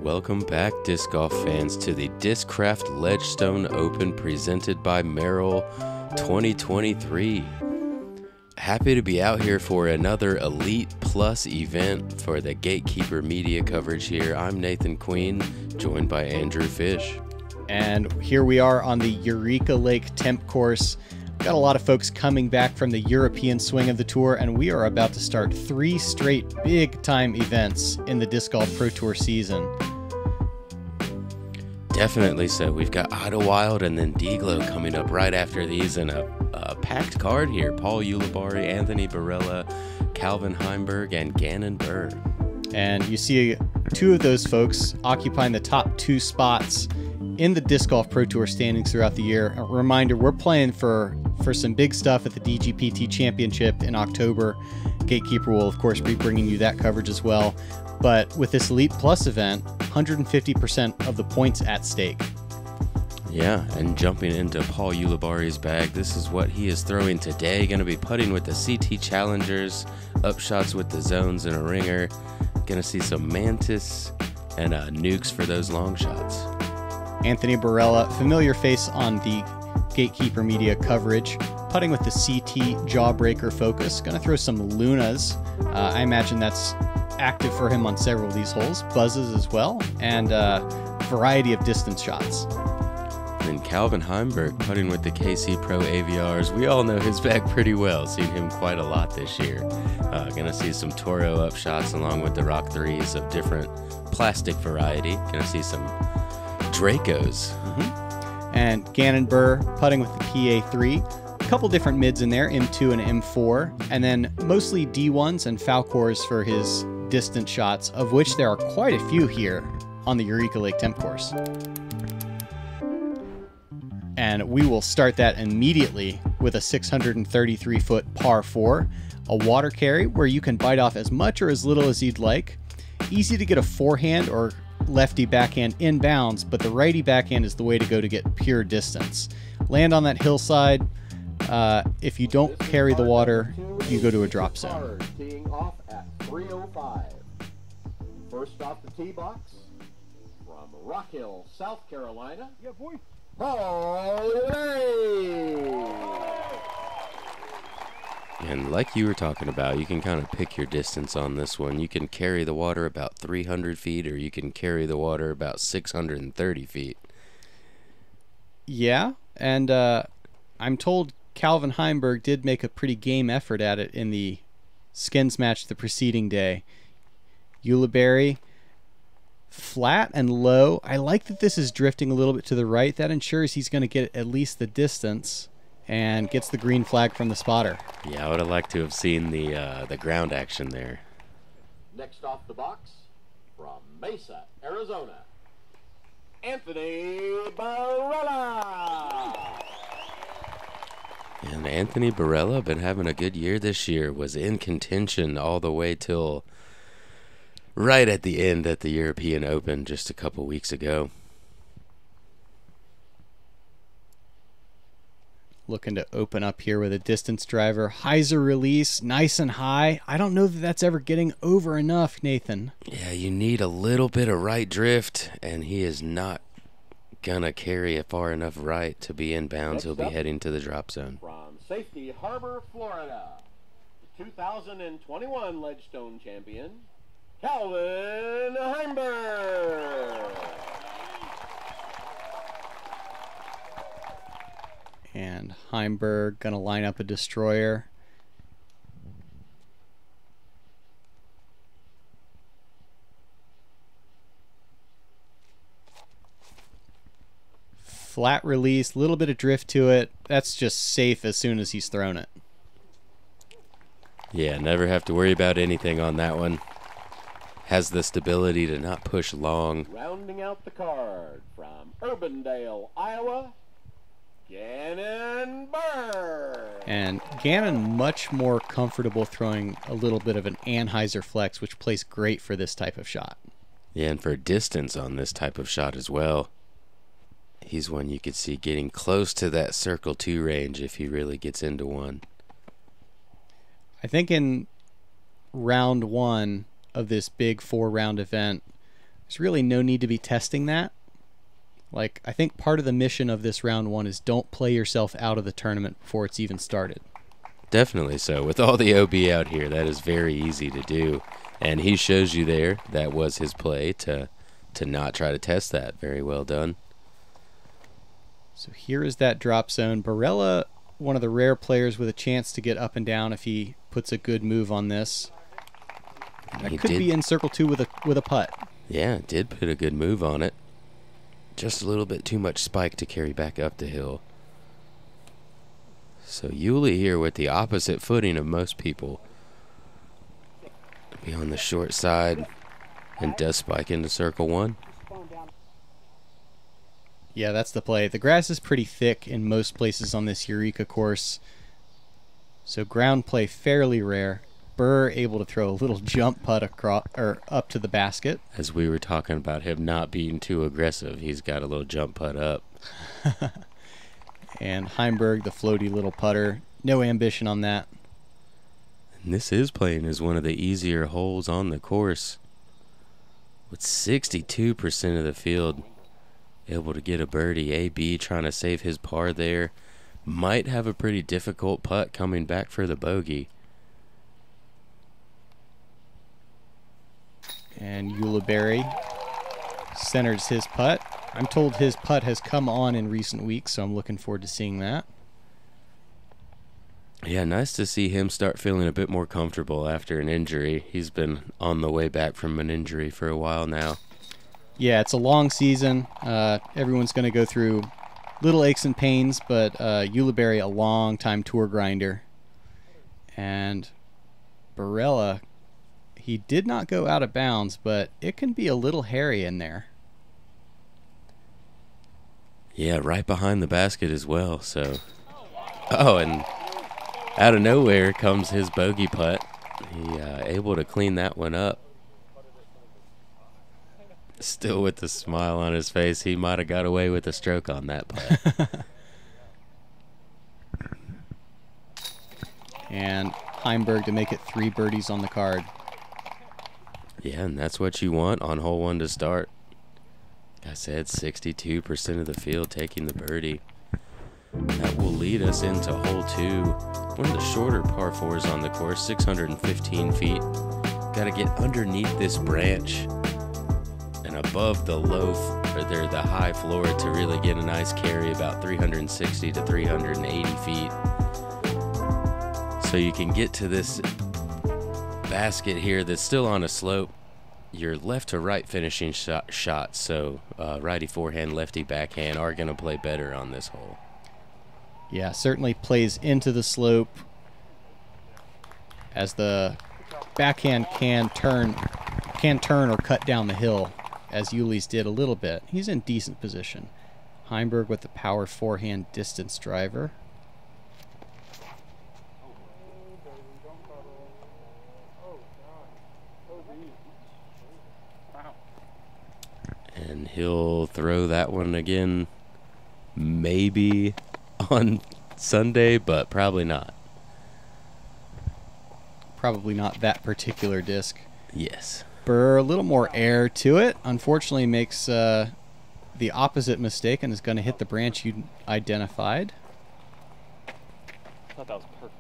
Welcome back, disc golf fans, to the Discraft Ledgestone Open presented by Merrill 2023. Happy to be out here for another Elite Plus event for the Gatekeeper media coverage here. I'm Nathan Queen, joined by Andrew Fish. And here we are on the Eureka Lake Temp course. Got a lot of folks coming back from the European swing of the tour, and we are about to start 3 straight big-time events in the Disc Golf Pro Tour season. Definitely so. We've got Idlewild and then D-Glow coming up right after these, and a packed card here. Paul Ulibarri, Anthony Barela, Calvin Heimburg, and Gannon Buhr. And you see 2 of those folks occupying the top 2 spots in the Disc Golf Pro Tour standings throughout the year. A reminder, we're playing for some big stuff at the DGPT Championship in October. Gatekeeper will, of course, be bringing you that coverage as well. But with this Elite Plus event, 150% of the points at stake. Yeah, and jumping into Paul Ulibarri's bag, this is what he is throwing today. Going to be putting with the CT Challengers, upshots with the zones and a ringer. Going to see some Mantis and nukes for those long shots. Anthony Barela, familiar face on the Gatekeeper media coverage, putting with the CT Jawbreaker focus. Going to throw some Lunas. I imagine that's active for him on several of these holes. Buzzes as well, and a variety of distance shots. And Calvin Heimburg putting with the KC Pro AVRs. We all know his bag pretty well. Seen him quite a lot this year. Gonna see some Toro upshots along with the Rock 3s of different plastic variety. Gonna see some Dracos. And Gannon Buhr putting with the PA3. A couple different mids in there, M2 and M4. And then mostly D1s and Falcors for his distance shots, of which there are quite a few here on the Eureka Lake Temp course. And we will start that immediately with a 633-foot par 4, a water carry where you can bite off as much or as little as you'd like. Easy to get a forehand or lefty backhand inbounds, but the righty backhand is the way to go to get pure distance. Land on that hillside. If you don't carry the water, you go to a drop zone. Teeing off at 3:05. First off the tee box from Rock Hill, South Carolina. Yeah, boy. And like you were talking about, you can kind of pick your distance on this one. You can carry the water about 300 feet, or you can carry the water about 630 feet. Yeah, and I'm told Calvin Heimburg did make a pretty game effort at it in the skins match the preceding day. Ulibarri, flat and low. I like that this is drifting a little bit to the right. That ensures he's going to get at least the distance and gets the green flag from the spotter. Yeah, I would have liked to have seen the ground action there. Next off the box from Mesa, Arizona, Anthony Barela. And Anthony Barela been having a good year this year. Was in contention all the way till right at the end at the European Open just a couple weeks ago. Looking to open up here with a distance driver. Hyzer release, nice and high. I don't know that that's ever getting over enough, Nathan. Yeah, you need a little bit of right drift, and he is not gonna carry it far enough right to be inbounds. He'll be heading to the drop zone. From Safety Harbor, Florida, the 2021 Ledgestone champion, Calvin Heimburg. And Heimburg gonna line up a destroyer. Flat release, a little bit of drift to it. That's just safe as soon as he's thrown it. Yeah, never have to worry about anything on that one. Has the stability to not push long. Rounding out the card from Urbandale, Iowa, Gannon Buhr. And Gannon much more comfortable throwing a little bit of an Anheuser flex, which plays great for this type of shot. Yeah, and for distance on this type of shot as well. He's one you could see getting close to that circle 2 range if he really gets into one. I think in round 1 of this big 4-round event, There's really no need to be testing that. Like, I think part of the mission of this round 1 is don't play yourself out of the tournament before it's even started. Definitely so. With all the OB out here, that is very easy to do. And he shows you there that was his play to not try to test that. Very well done. So here is that drop zone. Barela, one of the rare players with a chance to get up and down if he puts a good move on this. That could be in circle 2 with a putt. Yeah, did put a good move on it. Just a little bit too much spike to carry back up the hill. So Uli here with the opposite footing of most people. Be on the short side and does spike into circle 1. Yeah, that's the play. The grass is pretty thick in most places on this Eureka course, so ground play fairly rare. Buhr able to throw a little jump putt across or up to the basket. As we were talking about him not being too aggressive, he's got a little jump putt up. And Heimburg, the floaty little putter, no ambition on that. And this is playing as one of the easier holes on the course, with 62% of the field able to get a birdie. AB trying to save his par there. Might have a pretty difficult putt coming back for the bogey. And Ulibarri centers his putt. I'm told his putt has come on in recent weeks, so I'm looking forward to seeing that. Yeah, nice to see him start feeling a bit more comfortable after an injury. He's been on the way back from an injury for a while now. Yeah, it's a long season. Everyone's going to go through little aches and pains, but Ulibarri, a long-time tour grinder. And Barela, he did not go out of bounds, but it can be a little hairy in there. Yeah, right behind the basket as well. So, oh, and out of nowhere comes his bogey putt. He able to clean that one up. Still with the smile on his face, he might have got away with a stroke on that putt. And Heimburg to make it 3 birdies on the card. Yeah, and that's what you want on hole 1 to start. Like I said, 62% of the field taking the birdie. That will lead us into hole 2. One of the shorter par 4s on the course, 615 feet. Got to get underneath this branch and above the the high floor to really get a nice carry, about 360 to 380 feet. So you can get to this basket here that's still on a slope. Your left to right finishing shots, so righty forehand, lefty backhand are going to play better on this hole. Yeah, certainly plays into the slope, as the backhand can turn or cut down the hill, as Uli's did a little bit. He's in decent position. Heimburg with the power forehand distance driver. And he'll throw that one again, maybe on Sunday, but probably not. Probably not that particular disc. Yes. Buhr, a little more air to it. Unfortunately makes the opposite mistake and is going to hit the branch you identified. I thought that was perfect.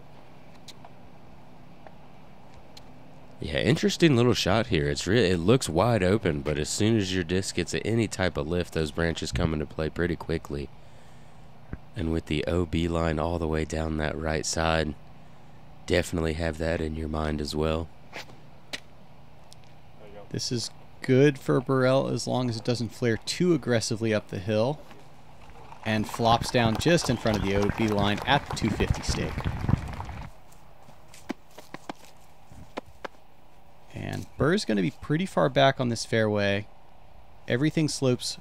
Yeah, interesting little shot here. It looks wide open, but as soon as your disc gets any type of lift, those branches come into play pretty quickly. And with the OB line all the way down that right side, definitely have that in your mind as well. This is good for Barela as long as it doesn't flare too aggressively up the hill and flops down just in front of the OB line at the 250 stake. And Buhr's going to be pretty far back on this fairway. Everything slopes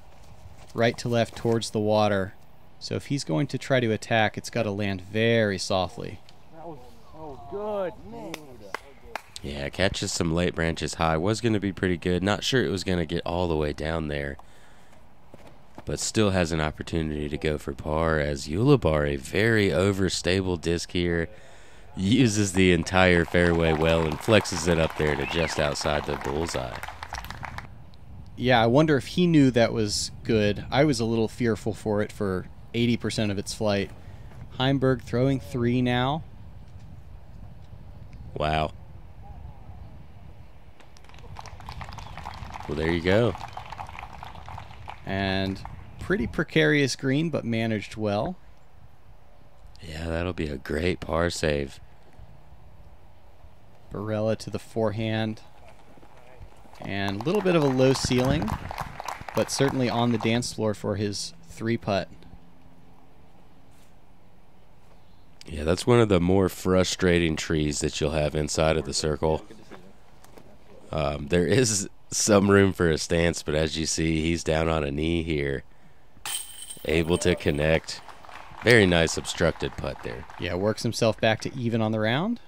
right to left towards the water. So if he's going to try to attack, it's got to land very softly. That was so good. Yeah, catches some late branches high. Was going to be pretty good. Not sure it was going to get all the way down there. But still has an opportunity to go for par, as Ulibarri, very overstable disc here, uses the entire fairway well and flexes it up there to just outside the bullseye. Yeah, I wonder if he knew that was good. I was a little fearful for it for 80% of its flight. Heimburg throwing 3 now. Wow. Well, there you go. And pretty precarious green, but managed well. Yeah, that'll be a great par save. Barela to the forehand. And a little bit of a low ceiling, but certainly on the dance floor for his 3-putt. Yeah, that's one of the more frustrating trees that you'll have inside of the circle. There is some room for a stance, but as you see, he's down on a knee here. Able to connect. Very nice obstructed putt there. Yeah, works himself back to even on the round.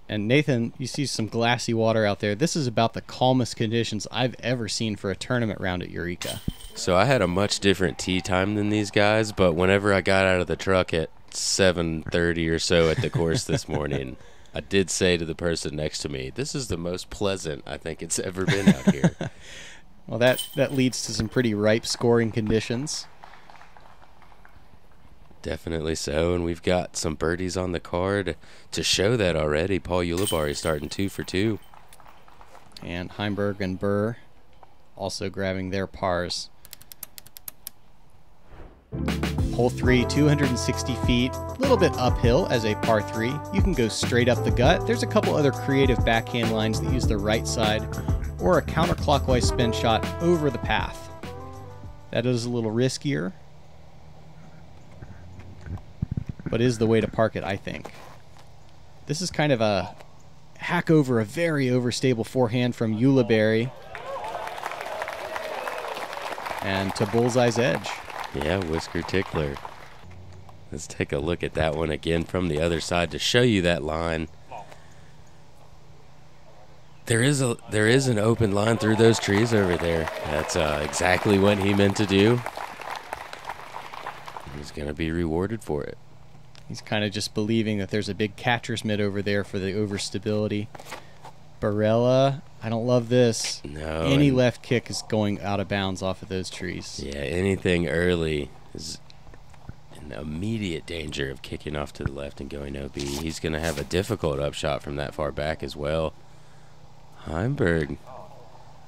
And Nathan, you see some glassy water out there. This is about the calmest conditions I've ever seen for a tournament round at Eureka. So I had a much different tee time than these guys, but whenever I got out of the truck at 7:30 or so at the course this morning, I did say to the person next to me, this is the most pleasant I think it's ever been out here. Well, that leads to some pretty ripe scoring conditions. Definitely so, and we've got some birdies on the card to show that already. Paul Ulibarri starting 2 for 2. And Heimburg and Buhr also grabbing their pars. Hole 3, 260 feet, a little bit uphill as a par 3. You can go straight up the gut. There's a couple other creative backhand lines that use the right side, or a counterclockwise spin shot over the path. That is a little riskier, but is the way to park it, I think. This is kind of a hack over a very overstable forehand from Ulibarri. And to bullseye's edge. Yeah, whisker tickler. Let's take a look at that one again from the other side to show you that line. There is an open line through those trees over there. That's exactly what he meant to do. He's going to be rewarded for it. He's kind of just believing that there's a big catcher's mitt over there for the overstability. Barela, I don't love this. No. Any left kick is going out of bounds off of those trees. Yeah, anything early is in immediate danger of kicking off to the left and going OB. He's going to have a difficult upshot from that far back as well. Heimburg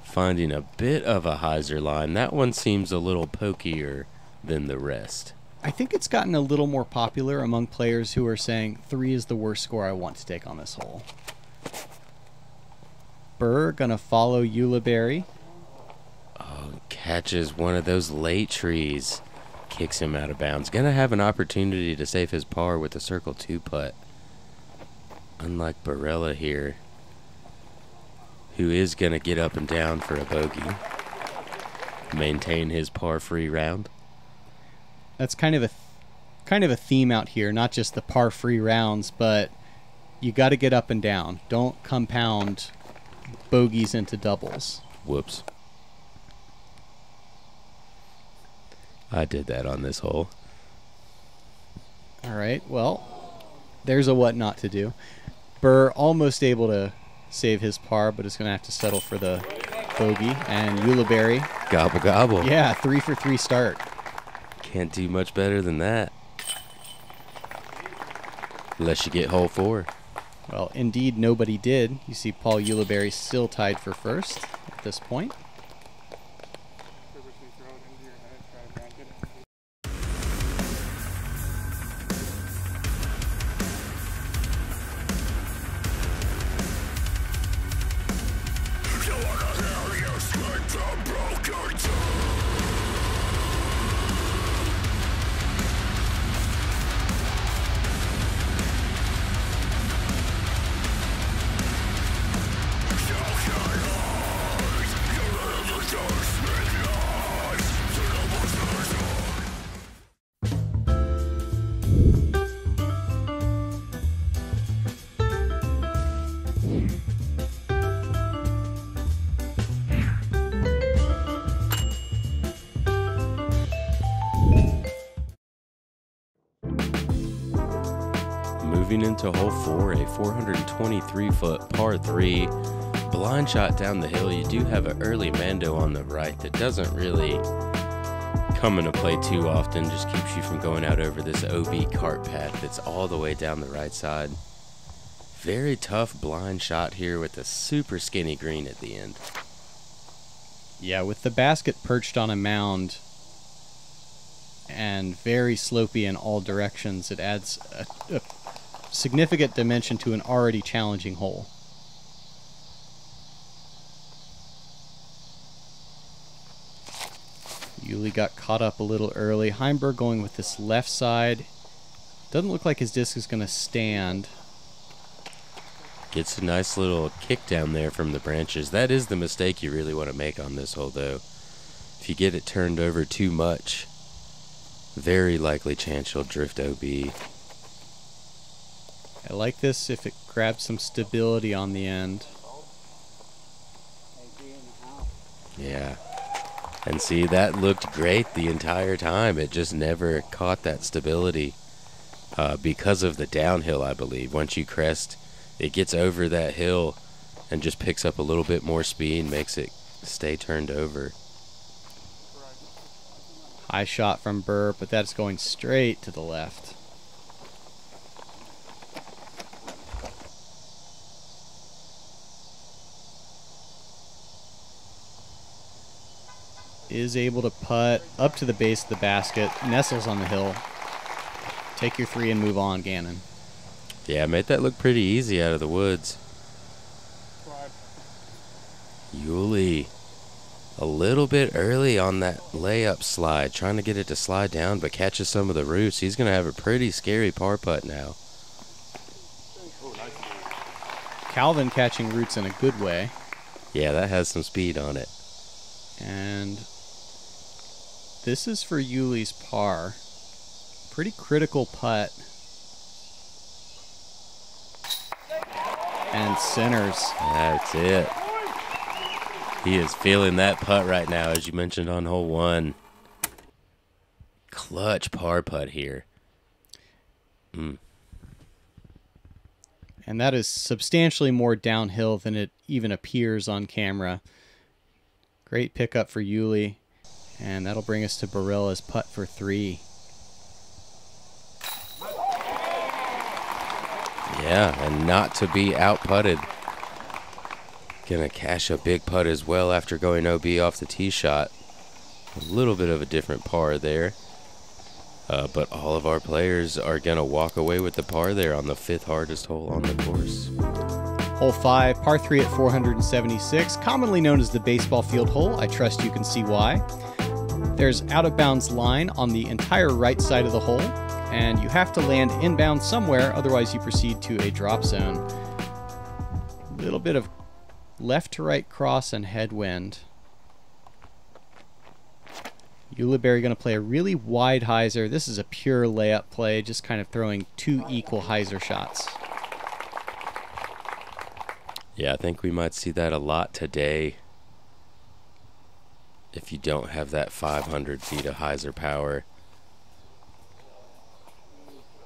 finding a bit of a hyzer line. That one seems a little pokier than the rest. I think it's gotten a little more popular among players who are saying 3 is the worst score I want to take on this hole. Buhr gonna follow Ulibarri. Oh, catches one of those late trees. Kicks him out of bounds. Gonna have an opportunity to save his par with a circle 2 putt. Unlike Barela here, who is gonna get up and down for a bogey. Maintain his par free round. That's kind of a theme out here, not just the par free rounds, but you got to get up and down. Don't compound bogeys into doubles. Whoops. I did that on this hole. All right, well, there's a what not to do. Buhr almost able to save his par, but is going to have to settle for the bogey. And Ulibarri. Gobble, gobble. Yeah, 3 for 3 start. Can't do much better than that. Unless you get hole 4. Well, indeed, nobody did. You see Paul Ulibarri still tied for first at this point. Moving into hole 4, a 423-foot par 3. blind shot down the hill. You do have an early Mando on the right that doesn't really come into play too often, just keeps you from going out over this OB cart path that's all the way down the right side. Very tough blind shot here with a super skinny green at the end. Yeah, with the basket perched on a mound and very slopey in all directions, it adds a significant dimension to an already challenging hole. Uli got caught up a little early. Heimburg going with this left side. Doesn't look like his disc is going to stand. Gets a nice little kick down there from the branches. That is the mistake you really want to make on this hole, though. If you get it turned over too much, very likely chance you'll drift OB. I like this if it grabs some stability on the end. Yeah. And see, that looked great the entire time. It just never caught that stability because of the downhill, I believe. Once you crest, it gets over that hill and just picks up a little bit more speed, makes it stay turned over. High shot from Buhr, but that's going straight to the left. Is able to putt up to the base of the basket, nestles on the hill. Take your three and move on, Gannon. Yeah, made that look pretty easy out of the woods. Uli, a little bit early on that layup slide, trying to get it to slide down, but catches some of the roots. He's going to have a pretty scary par putt now. Calvin catching roots in a good way. Yeah, that has some speed on it. And this is for Uli's par. Pretty critical putt. And centers. That's it. He is feeling that putt right now, as you mentioned on hole one. Clutch par putt here. And that is substantially more downhill than it even appears on camera. Great pickup for Uli. And that'll bring us to Barela's putt for three. Yeah, and not to be out-putted. Gonna cash a big putt as well after going OB off the tee shot. A little bit of a different par there. But all of our players are gonna walk away with the par there on the fifth hardest hole on the course. Hole 5, par 3 at 476, commonly known as the baseball field hole. I trust you can see why. There's out-of-bounds line on the entire right side of the hole, and you have to land inbound somewhere, otherwise you proceed to a drop zone. A little bit of left to right cross and headwind. Ulibarri going to play a really wide hyzer. This is a pure layup play, just kind of throwing two equal hyzer shots. Yeah, I think we might see that a lot today. If you don't have that 500 feet of hyzer power.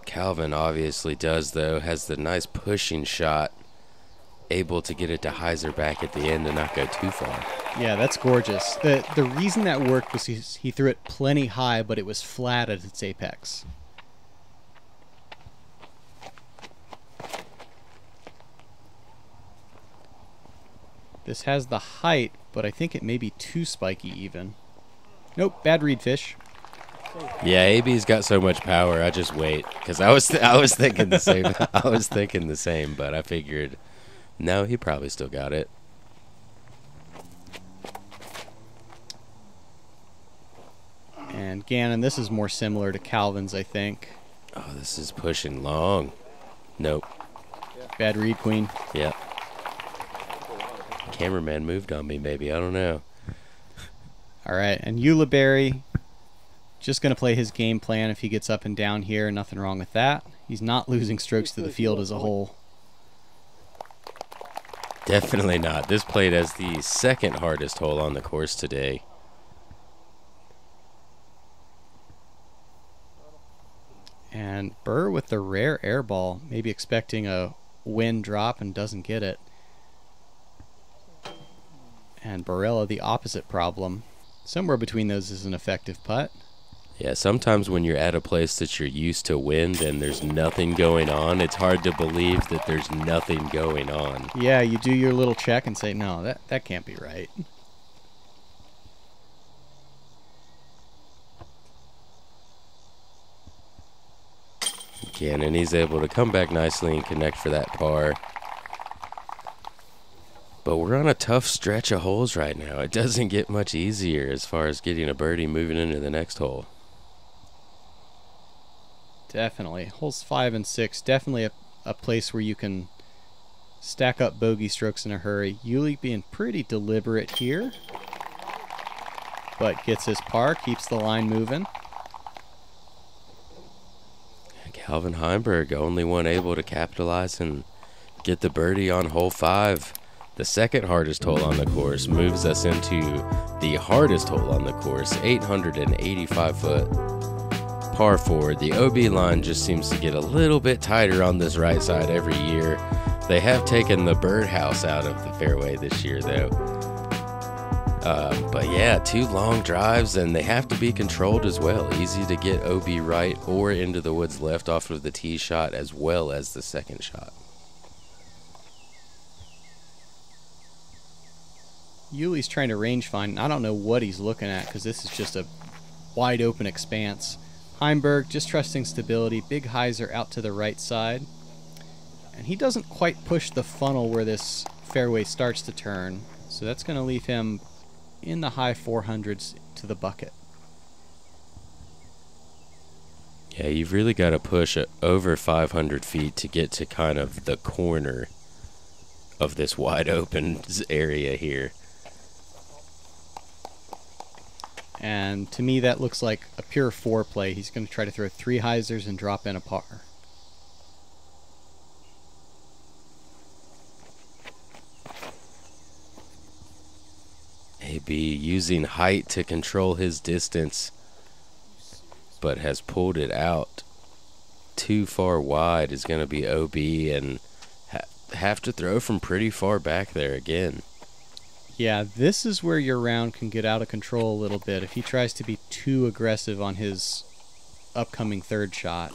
Calvin obviously does, though. Has the nice pushing shot. Able to get it to hyzer back at the end and not go too far. Yeah, that's gorgeous. The reason that worked was he threw it plenty high, but it was flat at its apex. This has the height, but I think it may be too spiky even. Nope, bad reed fish. Yeah, AB's got so much power. I just wait because I was thinking the same. I was thinking the same, but I figured no, he probably still got it. And Gannon, this is more similar to Calvin's, I think. Oh, this is pushing long. Nope. Bad reed, queen. Yep. Cameraman moved on me, maybe. I don't know. All right, and Ulibarri just going to play his game plan if he gets up and down here. Nothing wrong with that. He's not losing strokes to the field as a whole. Definitely not. This played as the second hardest hole on the course today. And Buhr with the rare air ball, maybe expecting a wind drop and doesn't get it. And Barela, the opposite problem. Somewhere between those is an effective putt. Yeah, sometimes when you're at a place that you're used to wind and there's nothing going on, it's hard to believe that there's nothing going on. Yeah, you do your little check and say, no, that can't be right. Gannon, he's able to come back nicely and connect for that par. But we're on a tough stretch of holes right now. It doesn't get much easier as far as getting a birdie moving into the next hole. Definitely. Holes 5 and 6, definitely a place where you can stack up bogey strokes in a hurry. Uli being pretty deliberate here, but gets his par, keeps the line moving. Calvin Heimburg, only one able to capitalize and get the birdie on hole 5. The second hardest hole on the course moves us into the hardest hole on the course, 885 foot par 4. The OB line just seems to get a little bit tighter on this right side every year. They have taken the birdhouse out of the fairway this year though. But yeah, 2 long drives, and they have to be controlled as well. Easy to get OB right or into the woods left off of the tee shot as well as the second shot. Uli's trying to range find. I don't know what he's looking at because this is just a wide open expanse. Heimburg just trusting stability. Big hyzer out to the right side. And he doesn't quite push the funnel where this fairway starts to turn. So that's going to leave him in the high 400s to the bucket. Yeah, you've really got to push over 500 feet to get to kind of the corner of this wide open area here. And to me, that looks like a pure 4 play. He's going to try to throw 3 hyzers and drop in a par. AB using height to control his distance, but has pulled it out too far wide. Is going to be OB and have to throw from pretty far back there again. Yeah, this is where your round can get out of control a little bit if he tries to be too aggressive on his upcoming third shot.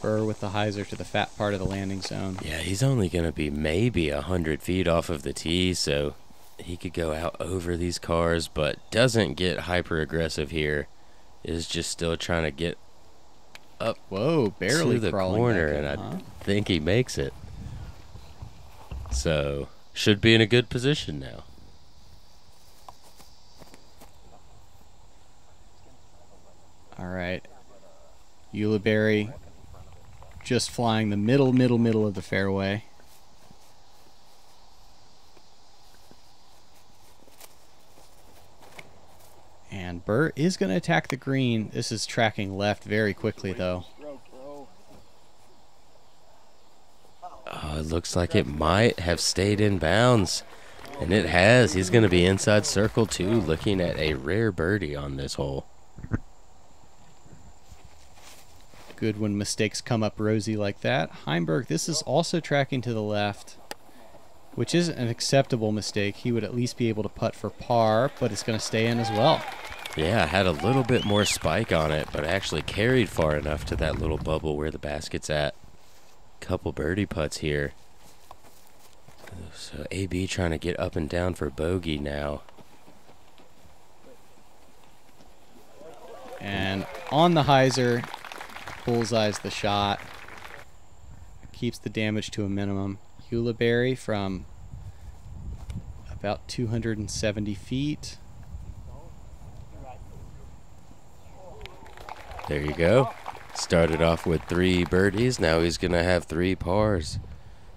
Buhr with the hyzer to the fat part of the landing zone. Yeah, he's only going to be maybe 100 feet off of the tee, so he could go out over these cars, but doesn't get hyper aggressive here. Is just still trying to get up barely to the crawling corner, back in, and I think he makes it. So, should be in a good position now. All right. Ulibarri just flying the middle of the fairway. And Buhr is going to attack the green. This is tracking left very quickly, though. Oh, it looks like it might have stayed in bounds. And it has. He's going to be inside circle 2, looking at a rare birdie on this hole. Good when mistakes come up rosy like that. Heimburg, this is also tracking to the left, which is an acceptable mistake. He would at least be able to putt for par, but it's going to stay in as well. Yeah, had a little bit more spike on it, but actually carried far enough to that little bubble where the basket's at. Couple birdie putts here. So AB trying to get up and down for bogey now. And on the hyzer, bullseyes the shot. Keeps the damage to a minimum. Ulibarri from about 270 feet. There you go. Started off with 3 birdies. Now he's going to have 3 pars.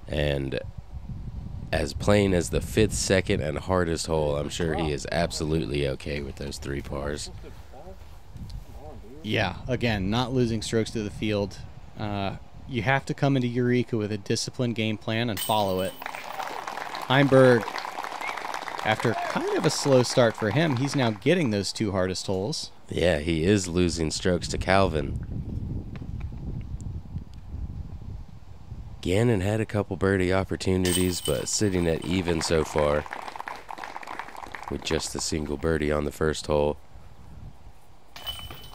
And as plain as the 5th, 2nd, and hardest hole, I'm sure he is absolutely okay with those 3 pars. Yeah, again, not losing strokes to the field. You have to come into Eureka with a disciplined game plan and follow it. Heimburg, after kind of a slow start for him, he's now getting those 2 hardest holes. Yeah, he is losing strokes to Calvin. Gannon had a couple birdie opportunities, but sitting at even so far with just a single birdie on the first hole.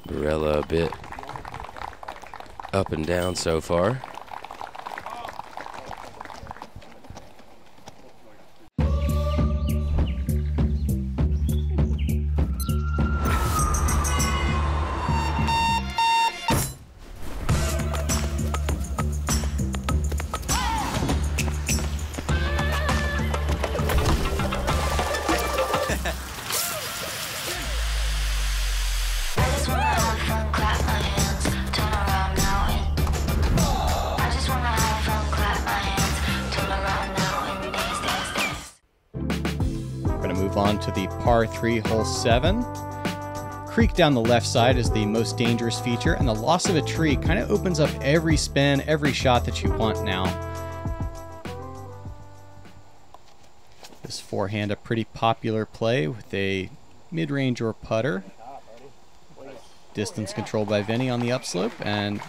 Barela a bit up and down so far. On to the par 3 hole 7. Creek down the left side is the most dangerous feature, and the loss of a tree kind of opens up every spin, every shot that you want now. This forehand a pretty popular play with a mid-range or putter. Distance controlled by Vinny on the upslope, and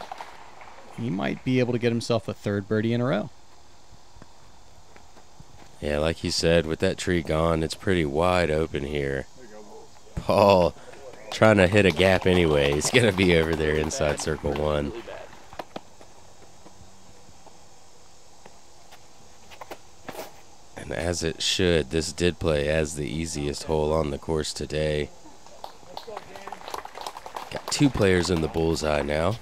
he might be able to get himself a third birdie in a row. Yeah, like you said, with that tree gone, it's pretty wide open here. Paul trying to hit a gap anyway. He's going to be over there inside circle 1. And as it should, this did play as the easiest hole on the course today. Got 2 players in the bullseye now.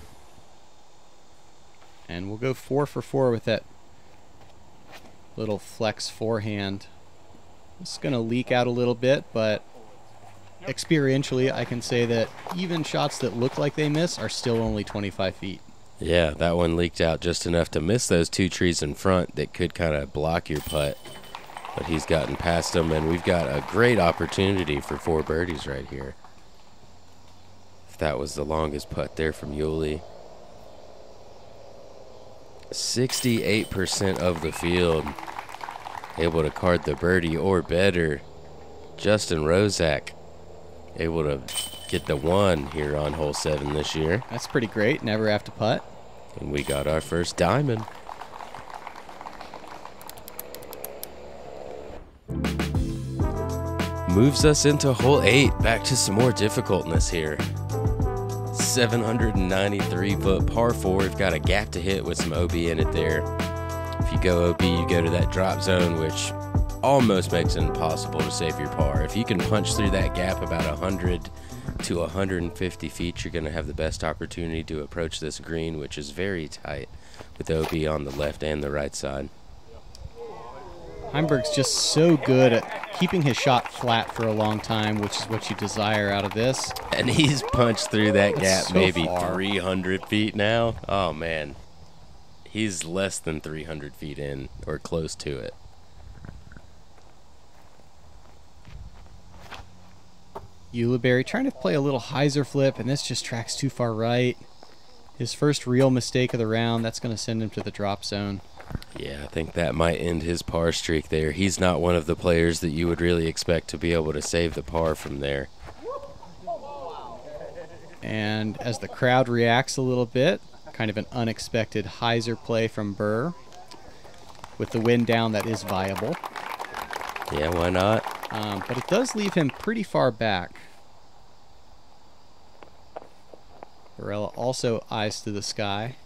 And we'll go 4 for 4 with that little flex forehand. It's going to leak out a little bit, but experientially I can say that even shots that look like they miss are still only 25 feet. Yeah, that one leaked out just enough to miss those 2 trees in front that could kind of block your putt. But he's gotten past them, and we've got a great opportunity for 4 birdies right here. If that was the longest putt there from Uli. 68% of the field able to card the birdie or better. Justin Rozak able to get the 1 here on hole 7 this year. That's pretty great. Never have to putt. And we got our first diamond. Moves us into hole 8. Back to some more difficultness here. 793-foot par 4. We've got a gap to hit with some OB in it there. If you go OB, you go to that drop zone, which almost makes it impossible to save your par. If you can punch through that gap about 100 to 150 feet, you're going to have the best opportunity to approach this green, which is very tight with OB on the left and the right side. Heimburg's just so good at keeping his shot flat for a long time, which is what you desire out of this. And he's punched through that gap so maybe far. 300 feet now. Oh, man. He's less than 300 feet in, or close to it. Ulibarri trying to play a little hyzer flip, and this just tracks too far right. His first real mistake of the round, that's going to send him to the drop zone. Yeah, I think that might end his par streak there. He's not one of the players that you would really expect to be able to save the par from there. And as the crowd reacts a little bit, kind of an unexpected hyzer play from Buhr. With the wind down, that is viable. Yeah, why not? But it does leave him pretty far back. Barela also eyes to the sky.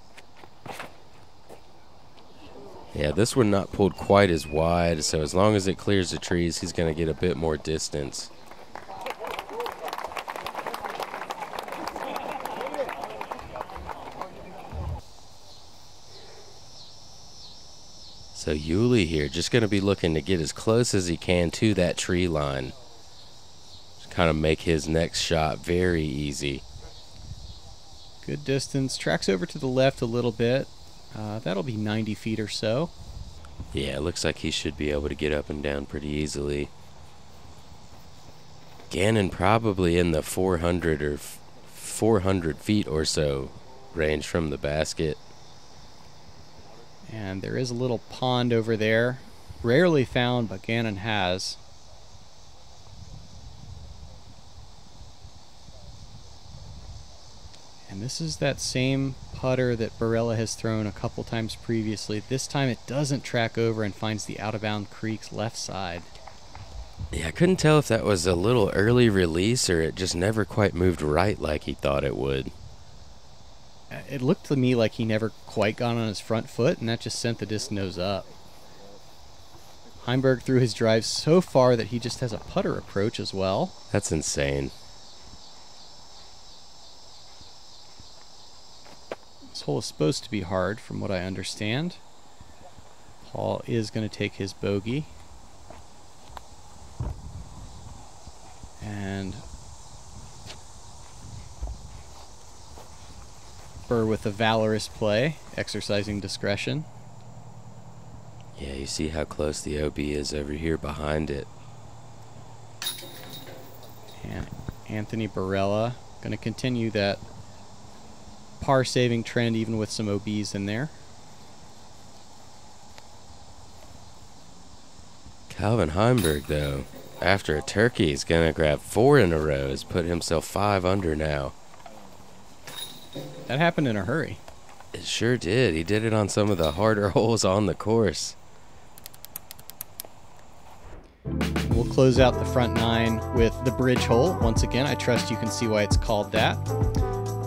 Yeah, this one not pulled quite as wide, so as long as it clears the trees, he's going to get a bit more distance. So Uli here just going to be looking to get as close as he can to that tree line. Just kind of make his next shot very easy. Good distance. Tracks over to the left a little bit. That'll be 90 feet or so. Yeah, it looks like he should be able to get up and down pretty easily. Gannon probably in the 400 or 400 feet or so range from the basket. And there is a little pond over there. Rarely found, but Gannon has. And And this is that same putter that Barela has thrown a couple times previously. This time it doesn't track over and finds the out-of-bound creek's left side. Yeah, I couldn't tell if that was a little early release or it just never quite moved right like he thought it would. It looked to me like he never quite got on his front foot, and that just sent the disc nose up. Heimburg threw his drive so far that he just has a putter approach as well. That's insane. This hole is supposed to be hard from what I understand. Paul is going to take his bogey. And Buhr with a valorous play, exercising discretion. Yeah, you see how close the OB is over here behind it. And Anthony Barela going to continue that par-saving trend even with some OBs in there. Calvin Heimburg, though, after a turkey, is going to grab 4 in a row. Has put himself 5 under now. That happened in a hurry. It sure did. He did it on some of the harder holes on the course. We'll close out the front 9 with the bridge hole. Once again, I trust you can see why it's called that.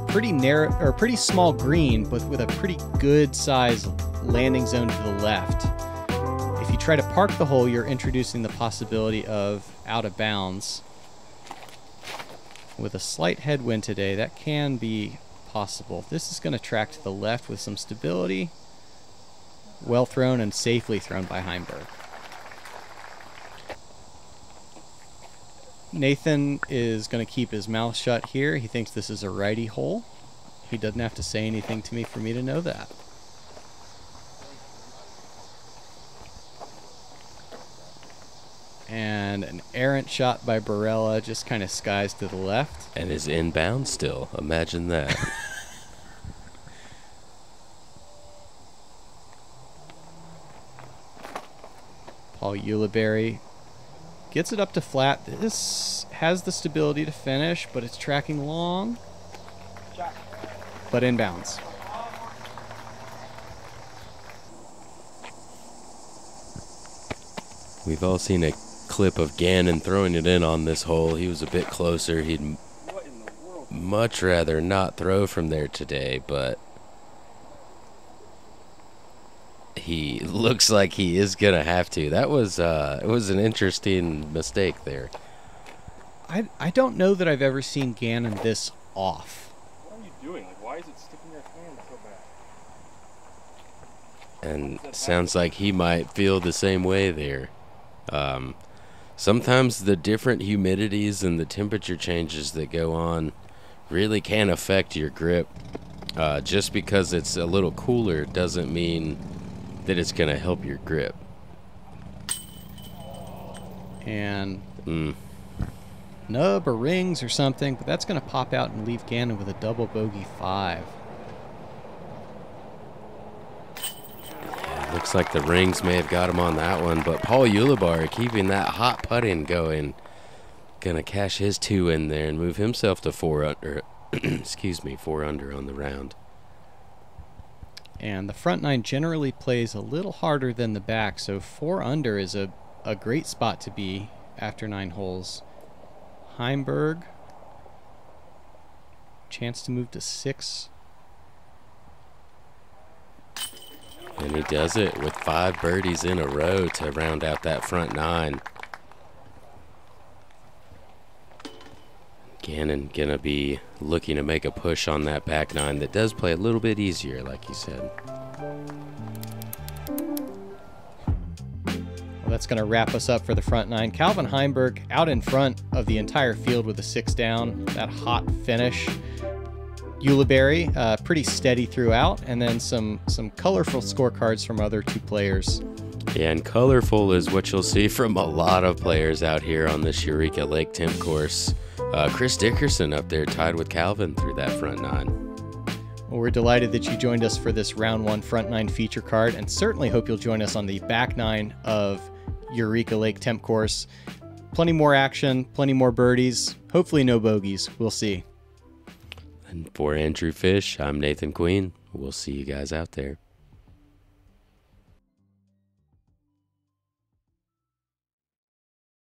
Pretty narrow, or pretty small green, but with a pretty good size landing zone to the left. If you try to park the hole, you're introducing the possibility of out of bounds. With a slight headwind today, that can be possible. This is going to track to the left with some stability. Well thrown and safely thrown by Heimburg. Nathan is going to keep his mouth shut here. He thinks this is a righty hole. He doesn't have to say anything to me for me to know that. And an errant shot by Barela, just kind of skies to the left. And is inbound still. Imagine that. Paul Ulibarri gets it up to flat. This has the stability to finish, but it's tracking long. But inbounds. We've all seen a clip of Gannon throwing it in on this hole. He was a bit closer. He'd much rather not throw from there today, but he looks like he is gonna have to. That was it was an interesting mistake there. I don't know that I've ever seen Gannon this off. What are you doing? Like, why is it sticking your hand so bad? And sounds like he might feel the same way there. Sometimes the different humidities and the temperature changes that go on really can affect your grip. Just because it's a little cooler doesn't mean that it's going to help your grip. And nub or rings or something, but that's going to pop out and leave Gannon with a double bogey 5. Looks like the rings may have got him on that one, but Paul Ulibarri keeping that hot putting going. Gonna cash his 2 in there and move himself to 4 under. Excuse me, 4 under on the round. And the front 9 generally plays a little harder than the back, so 4 under is a great spot to be after 9 holes. Heimburg, chance to move to 6. And he does it with 5 birdies in a row to round out that front 9. Gannon gonna be looking to make a push on that back 9 that does play a little bit easier, like you said. Well, that's gonna wrap us up for the front 9. Calvin Heimburg out in front of the entire field with a 6 down. That hot finish. Ulibarri, pretty steady throughout, and then some colorful scorecards from other 2 players. Yeah, and colorful is what you'll see from a lot of players out here on this Eureka Lake Temp course. Chris Dickerson up there tied with Calvin through that front 9. Well, we're delighted that you joined us for this round 1 front 9 feature card, and certainly hope you'll join us on the back 9 of Eureka Lake Temp course. Plenty more action, plenty more birdies, hopefully no bogeys. We'll see. And for Andrew Fish, I'm Nathan Queen. We'll see you guys out there.